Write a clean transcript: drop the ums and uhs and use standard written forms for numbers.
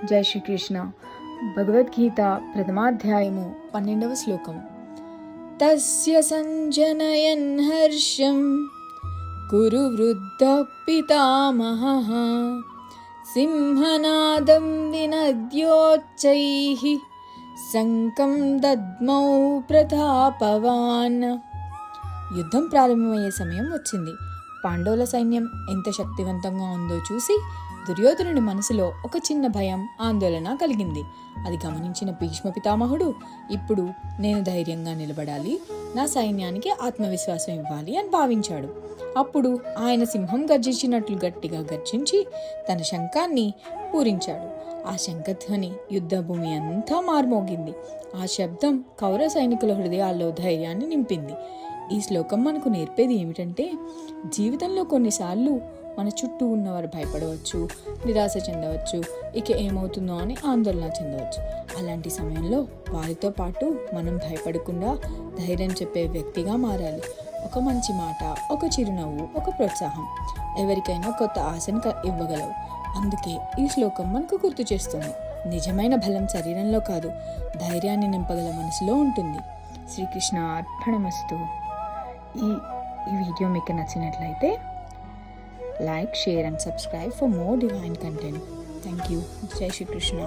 జై శ్రీకృష్ణ. భగవద్గీత ప్రథమాధ్యాయము 12వ శ్లోకం. తస్య సంజనయన్ హర్షం కురు వృద్ధ పితామహః సింహనాదం వినద్యోచ్చైః శంఖం దద్మౌ ప్రతాపవాన్. యుద్ధం ప్రారంభమయ్యే సమయం వచ్చింది. పాండవుల సైన్యం ఎంత శక్తివంతంగా ఉందో చూసి దుర్యోధనుడి మనసులో ఒక చిన్న భయం, ఆందోళన కలిగింది. అది గమనించిన భీష్మ పితామహుడు, ఇప్పుడు నేను ధైర్యంగా నిలబడాలి, నా సైన్యానికి ఆత్మవిశ్వాసం ఇవ్వాలి అని భావించాడు. అప్పుడు ఆయన సింహం గర్జించినట్లు గట్టిగా గర్జించి తన శంఖాన్ని పూరించాడు. ఆ శంఖధ్వని యుద్ధభూమి అంతా మార్మోగింది. ఆ శబ్దం కౌరవ సైనికుల హృదయాల్లో ధైర్యాన్ని నింపింది. ఈ శ్లోకం మనకు నేర్పేది ఏమిటంటే, జీవితంలో కొన్నిసార్లు మన చుట్టూ ఉన్నవారు భయపడవచ్చు, నిరాశ చెందవచ్చు, ఇక ఏమవుతుందో అని ఆందోళన చెందవచ్చు. అలాంటి సమయంలో వారితో పాటు మనం భయపడకుండా ధైర్యం చెప్పే వ్యక్తిగా మారాలి. ఒక మంచి మాట, ఒక చిరునవ్వు, ఒక ప్రోత్సాహం ఎవరికైనా కొత్త ఆశను ఇవ్వగలవు. అందుకే ఈ శ్లోకం మనకు గుర్తు చేస్తుంది, నిజమైన బలం శరీరంలో కాదు, ధైర్యాన్ని నింపగల మనసులో ఉంటుంది. శ్రీకృష్ణ అర్పణమస్తు. ఈ వీడియో మీకు నచ్చినట్లయితే like, share and subscribe for more divine content. Thank you. Jai Shri Krishna.